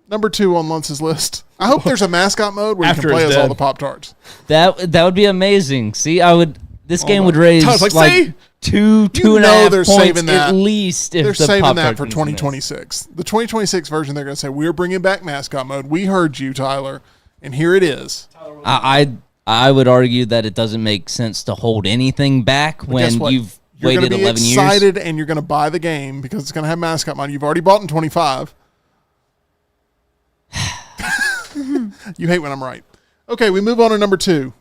number 2 on Lunce's list. I hope there's a mascot mode where After you can play it's as all dead. the Pop Tarts. That would be amazing. See, this game my would raise God, it's like, like see? two and a know half they're points saving that. at least if They're the saving Pop-Tart that for comes in there. 2026. The 2026 version, they're going to say, we're bringing back mascot mode. We heard you, Tyler, and here it is. I would argue that it doesn't make sense to hold anything back Guess when what? you've You're going waited to be 11 years. excited, and you're going to buy the game because it's going to have mascot mode. You've already bought in 25. You hate when I'm right. Okay, we move on to number 2.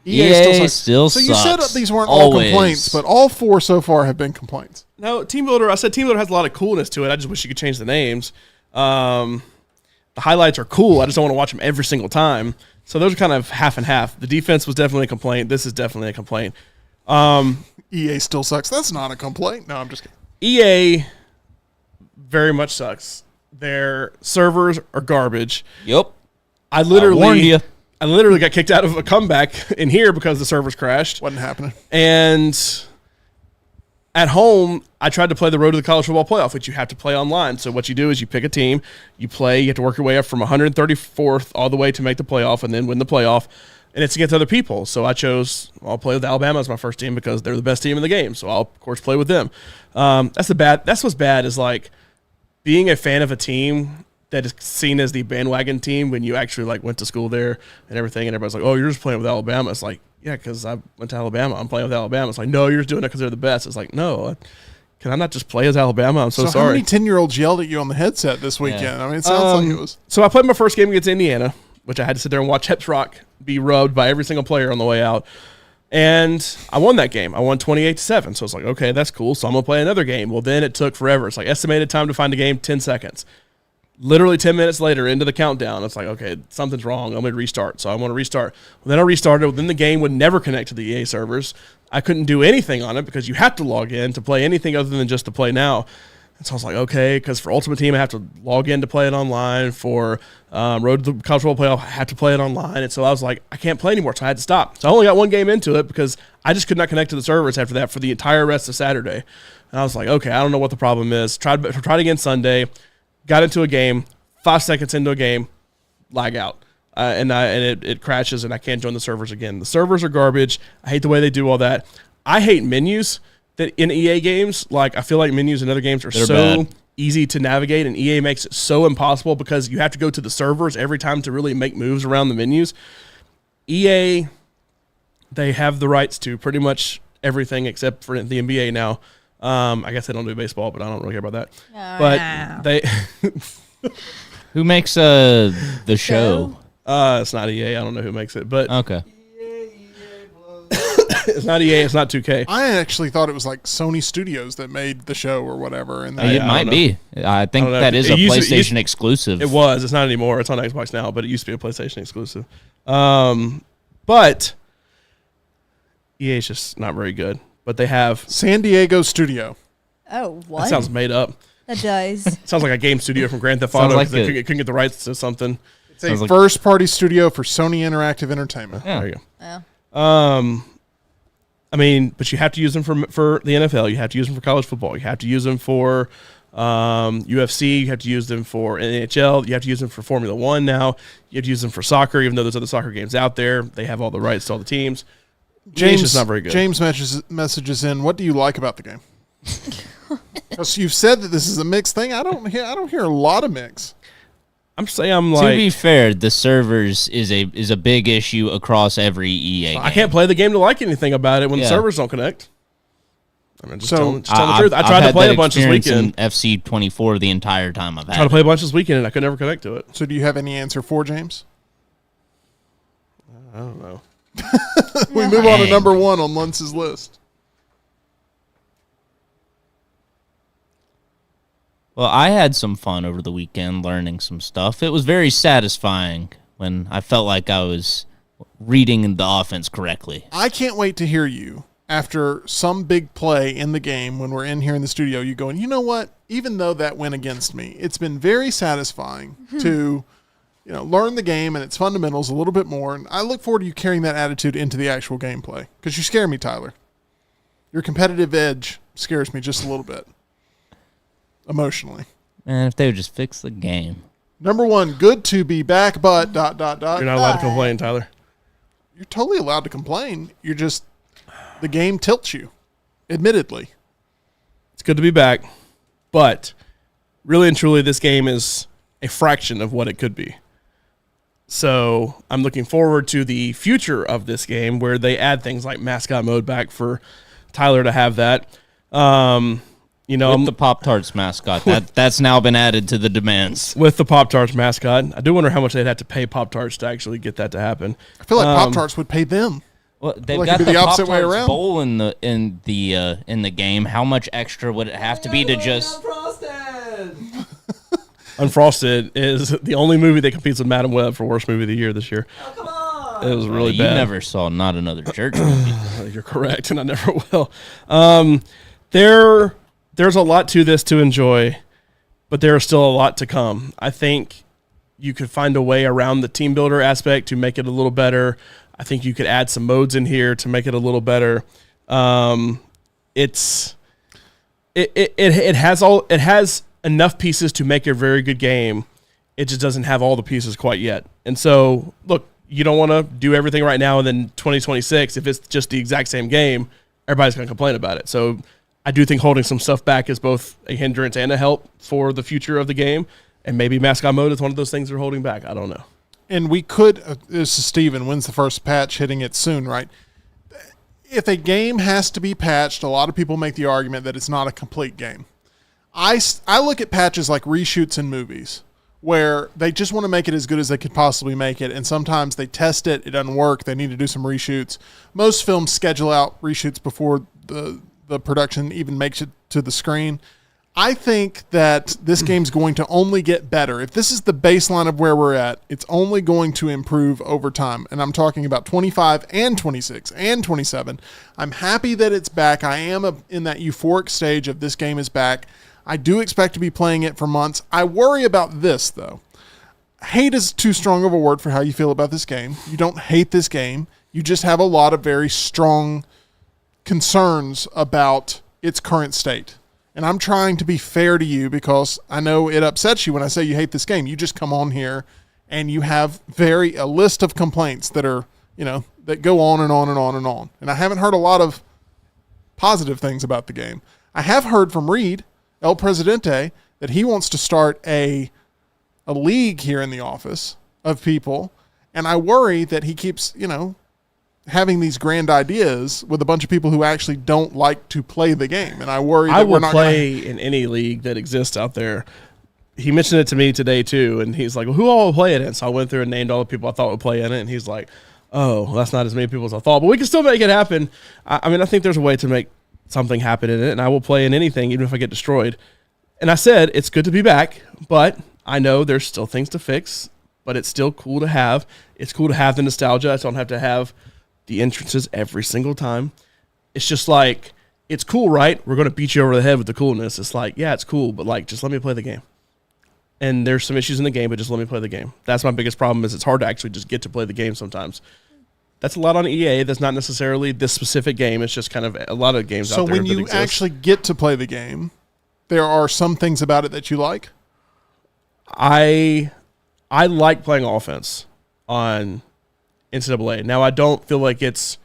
EA still So you said sucks. these weren't all Always. complaints, but all 4 so far have been complaints. No, Team Builder. I said Team Builder has a lot of coolness to it. I just wish you could change the names. The highlights are cool. I just don't want to watch them every single time. So those are kind of half and half. The defense was definitely a complaint. This is definitely a complaint. EA still sucks. That's not a complaint. No, I'm just kidding. EA very much sucks. Their servers are garbage. Yep. I warned literally ya. got kicked out of a comeback in here because the servers crashed. Wasn't happening. And at home, I tried to play the Road to the College Football Playoff, which you have to play online. So what you do is you pick a team, you play, you have to work your way up from 134th all the way to make the playoff and then win the playoff. And it's against other people. So I'll play with Alabama as my first team because they're the best team in the game. So I'll, of course, play with them. That's what's bad is like being a fan of a team that is seen as the bandwagon team when you actually like went to school there and everything. And everybody's like, oh, you're just playing with Alabama. It's like, yeah, because I went to Alabama. I'm playing with Alabama. It's like, no, you're just doing it because they're the best. It's like, no, can I not just play as Alabama? I'm so How sorry. many 10-year-olds yelled at you on the headset this weekend? I mean, it sounds like it was. So I played my first game against Indiana, which I had to sit there and watch Heps Rock be rubbed by every single player on the way out. And I won that game. I won 28-7. So it's like, okay, that's cool. So I'm going to play another game. Well, then it took forever. It's like estimated time to find a game, 10 seconds. Literally 10 minutes later into the countdown, it's like, okay, something's wrong. I'm going to restart. So I want to restart. Well, then I restarted. Well, then the game would never connect to the EA servers. I couldn't do anything on it because you have to log in to play anything other than just to play now. And so I was like, okay, because for Ultimate Team, I have to log in to play it online. For Road to the College Football Playoff, I have to play it online. And so I was like, I can't play anymore, so I had to stop. So I only got one game into it because I just could not connect to the servers after that for the entire rest of Saturday. And I was like, okay, I don't know what the problem is. Tried again Sunday, got into a game, 5 seconds into a game, lag out. And it crashes, and I can't join the servers again. The servers are garbage. I hate the way they do all that. I hate menus. That in EA games, like I feel like menus in other games are They're so bad. easy to navigate, and EA makes it so impossible because you have to go to the servers every time to really make moves around the menus. EA, they have the rights to pretty much everything except for the NBA now. I guess they don't do baseball, but I don't really care about that. But they, Who makes the show? it's not EA. I don't know who makes it, but Okay. it's not EA. It's not 2K. I actually thought it was like Sony Studios that made the show or whatever. And It I might don't be. I think don't know. that is It a used to- PlayStation exclusive. It was. It's not anymore. It's on Xbox now, but it used to be a PlayStation exclusive. But EA is just not very good. But they have San Diego Studio. Oh, what? That sounds made up. That does. Sounds like a game studio from Grand Theft Sounds Auto like because they a- couldn't get the rights to something. It's a Sounds like- first-party studio for Sony Interactive Entertainment. Yeah. There you Yeah. go. I mean, but you have to use them for the NFL. You have to use them for college football. You have to use them for UFC. You have to use them for NHL. You have to use them for Formula One now. You have to use them for soccer, even though there's other soccer games out there. They have all the rights to all the teams. James just not very good. James messages in. What do you like about the game? Because you've said that this is a mixed thing. I don't hear a lot of mix. I'm saying I'm To be like, fair, the servers is a big issue across every EA game. I can't play the game to like anything about it when the Yeah. servers don't connect. I mean, just So- telling the truth. I tried to play a bunch this weekend. FC24 the entire time I've had. Tried to play a bunch this weekend, and I could never connect to it. So do you have any answer for James? I don't know. We move on to Dang. number 1 on Luntz's list. Well, I had some fun over the weekend learning some stuff. It was very satisfying when I felt like I was reading the offense correctly. I can't wait to hear you after some big play in the game when we're in here in the studio. You going, you know what? Even though that went against me, it's been very satisfying to, learn the game and its fundamentals a little bit more. And I look forward to you carrying that attitude into the actual gameplay because you scare me, Tyler. Your competitive edge scares me just a little bit emotionally. Man, if they would just fix the game. Number 1, good to be back, but ... You're not allowed to complain, Tyler. You're totally allowed to complain. You're just, the game tilts you, admittedly. It's good to be back, but really and truly, this game is a fraction of what it could be. So I'm looking forward to the future of this game where they add things like mascot mode back for Tyler to have that. With the Pop-Tarts mascot, that's now been added to the demands. With the Pop-Tarts mascot. I do wonder how much they'd have to pay Pop-Tarts to actually get that to happen. I feel like Pop-Tarts would pay them. Well, they've Like got it'd be the the opposite way Pop-Tarts around. bowl in the game. How much extra would it have to be to just? Unfrosted is the only movie that competes with Madam Web for worst movie of the year this year. It was really You bad. never saw Not Another Church movie. You're correct, and I never will. There's a lot to this to enjoy, but there is still a lot to come. I think you could find a way around the team builder aspect to make it a little better. I think you could add some modes in here to make it a little better. It has enough pieces to make a very good game. It just doesn't have all the pieces quite yet. And so, look, you don't want to do everything right now, and then 2026, if it's just the exact same game, everybody's going to complain about it. So I do think holding some stuff back is both a hindrance and a help for the future of the game. And maybe mascot mode is one of those things they're holding back. I don't know. And we could, this is Steven, when's the first patch hitting it soon, right? If a game has to be patched, a lot of people make the argument that it's not a complete game. I look at patches like reshoots in movies where they just want to make it as good as they could possibly make it, and sometimes they test it, it doesn't work, they need to do some reshoots. Most films schedule out reshoots before the production even makes it to the screen. I think that this game's going to only get better. If this is the baseline of where we're at, it's only going to improve over time. And I'm talking about 25 and 26 and 27. I'm happy that it's back. I am in that euphoric stage of this game is back. I do expect to be playing it for months. I worry about this, though. Hate is too strong of a word for how you feel about this game. You don't hate this game. You just have a lot of very strong concerns about its current state. And I'm trying to be fair to you because I know it upsets you when I say you hate this game. You just come on here and you have a list of complaints that are, that go on and on and on and on. And I haven't heard a lot of positive things about the game. I have heard from Reed, El Presidente, that he wants to start a league here in the office of people. And I worry that he keeps, having these grand ideas with a bunch of people who actually don't like to play the game. And I worry that I we're would not play in any league that exists out there. He mentioned it to me today too, and he's like, well, who all will play in it? So I went through and named all the people I thought would play in it, and he's like, oh, that's not as many people as I thought, but we can still make it happen. I think there's a way to make something happen in it, and I will play in anything, even if I get destroyed. And I said, it's good to be back, but I know there's still things to fix, but it's still cool to have. It's cool to have the nostalgia. I don't have to have the entrances every single time. It's just like it's cool, right? We're going to beat you over the head with the coolness. It's like, yeah, it's cool, but like, just let me play the game. And there's some issues in the game, but just let me play the game. That's my biggest problem is it's hard to actually just get to play the game sometimes. That's a lot on EA. That's not necessarily this specific game. It's just kind of a lot of games out there. So when you actually get to play the game, there are some things about it that you like? I like playing offense on NCAA. Now, I don't feel like it's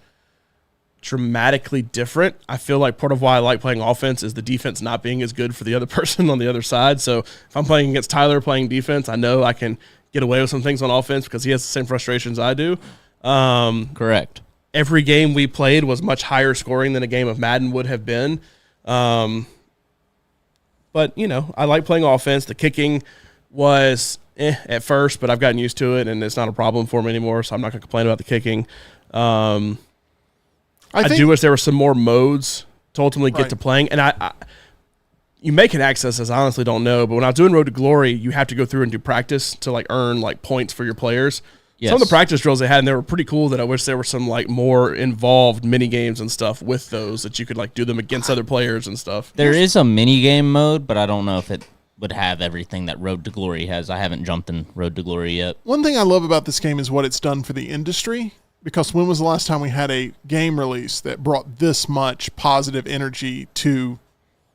dramatically different. I feel like part of why I like playing offense is the defense not being as good for the other person on the other side. So if I'm playing against Tyler playing defense, I know I can get away with some things on offense because he has the same frustrations I do. Correct. Every game we played was much higher scoring than a game of Madden would have been. But, you know, I like playing offense. The kicking was at first, but I've gotten used to it, and it's not a problem for me anymore, so I'm not going to complain about the kicking. I do wish there were some more modes to ultimately get to playing. And you may can access this, I honestly don't know, but when I was doing Road to Glory, you have to go through and do practice to like earn like points for your players. Yes. Some of the practice drills they had, and they were pretty cool that I wish there were some like more involved mini games and stuff with those that you could like do them against other players and stuff. There is a mini game mode, but I don't know if it would have everything that Road to Glory has. I haven't jumped in Road to Glory yet. One thing I love about this game is what it's done for the industry, because when was the last time we had a game release that brought this much positive energy to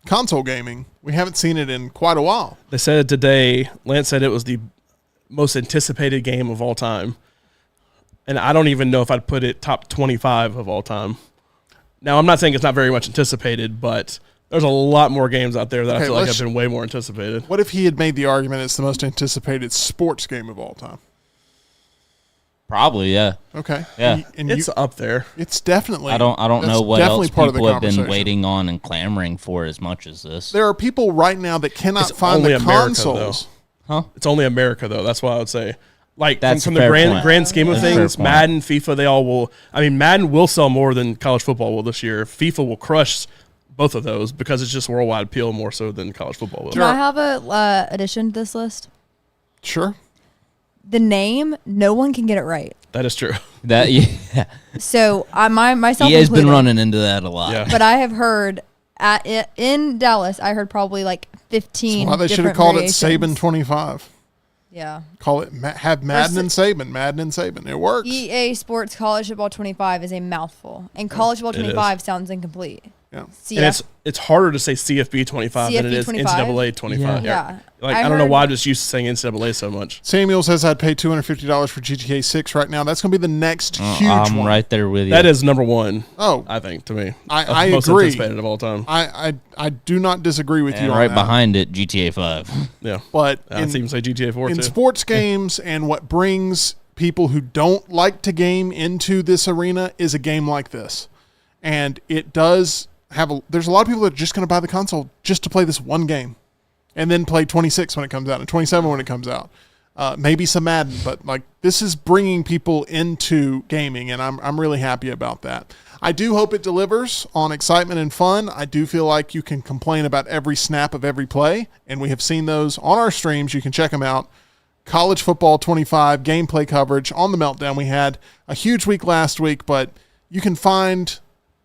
console gaming? We haven't seen it in quite a while. They said today, Lance said it was the most anticipated game of all time. And I don't even know if I'd put it top 25 of all time. Now, I'm not saying it's not very much anticipated, but there's a lot more games out there that I feel like have been way more anticipated. What if he had made the argument it's the most anticipated sports game of all time? Probably, yeah. Okay. Yeah. And it's up there. It's definitely. I don't know what else people have been waiting on and clamoring for as much as this. There are people right now that cannot find the consoles. Huh? It's only America, though. That's what I would say. Like, that's from the grand scheme of things, Madden, FIFA, they all will. I mean, Madden will sell more than college football will this year. FIFA will crush both of those because it's just worldwide appeal more so than college football will. Do I have a addition to this list? Sure. The name, no one can get it right. That is true. Yeah. So myself he has been running into that a lot. Yeah. But I have heard in Dallas, I heard probably like 15. Well, they should have called it Saban 25. Yeah. Call it have Madden and Saban. Madden and Saban. It works. EA Sports College Football 25 is a mouthful, and College Football 25 sounds inccomplete. Yeah. And it's harder to say CFB 25 than it is 25? NCAA 25. Yeah. Like I don't know why I'm just used to saying NCAA so much. Samuel says I'd pay $250 for GTA 6 right now. That's going to be the next huge one. I'm right there with you. That is number one. Oh, I think to me, I most agree. Anticipated of all time. I do not disagree with you on right that. behind it, GTA 5. Yeah, but I'd even say GTA 4 in too. sports games, and what brings people who don't like to game into this arena is a game like this, and it does. There's a lot of people that are just going to buy the console just to play this one game and then play 26 when it comes out and 27 when it comes out. Maybe some Madden, but like this is bringing people into gaming, and I'm really happy about that. I do hope it delivers on excitement and fun. I do feel like you can complain about every snap of every play, and we have seen those on our streams. You can check them out. College Football 25 gameplay coverage on the Meltdown. We had a huge week last week, but you can find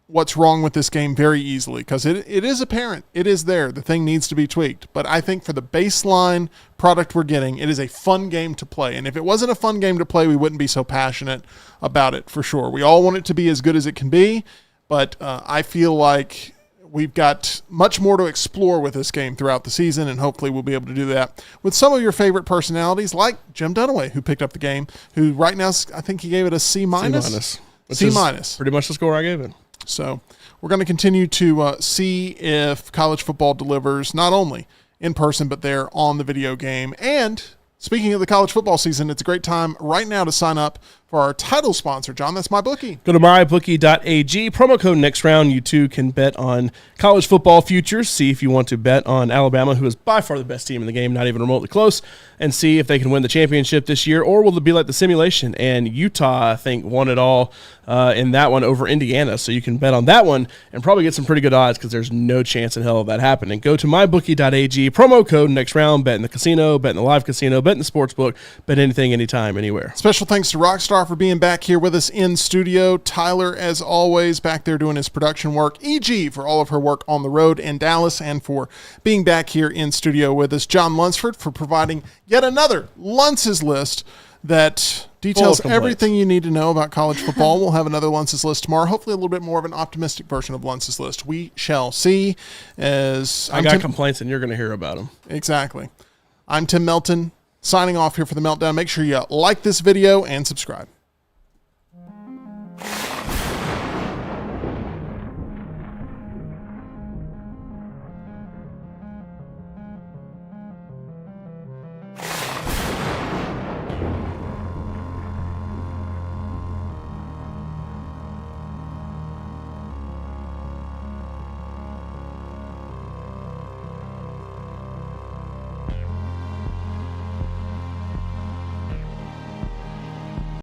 what's wrong with this game very easily because it is apparent. It is there. The thing needs to be tweaked. But I think for the baseline product we're getting, it is a fun game to play. And if it wasn't a fun game to play, we wouldn't be so passionate about it for sure. We all want it to be as good as it can be, but I feel like we've got much more to explore with this game throughout the season, and hopefully we'll be able to do that with some of your favorite personalities like Jim Dunaway, who picked up the game, who right now I think he gave it a C-. C-. Pretty much the score I gave it. So we're going to continue to see if college football delivers not only in person, but there on the video game. And speaking of the college football season, it's a great time right now to sign up for our title sponsor, John. That's MyBookie. Go to mybookie.ag. Promo code next round. You too can bet on college football futures. See if you want to bet on Alabama, who is by far the best team in the game, not even remotely close, and see if they can win the championship this year, or will it be like the simulation? And Utah, I think, won it all in that one over Indiana. So you can bet on that one and probably get some pretty good odds because there's no chance in hell of that happening. Go to mybookie.ag. Promo code next round. Bet in the casino, bet in the live casino, bet in the sports book, bet anything, anytime, anywhere. Special thanks to Rockstar Star, for being back here with us in studio. Tyler, as always, back there doing his production work. EG for all of her work on the road in Dallas and for being back here in studio with us. John Lunsford for providing yet another Lunce's List that details everything you need to know about college football. We'll have another Lunce's List tomorrow. Hopefully a little bit more of an optimistic version of Lunce's List. We shall see. As I got complaints, and you're going to hear about them. Exactly. I'm Tim Melton, signing off here for the Meltdown. Make sure you like this video and subscribe.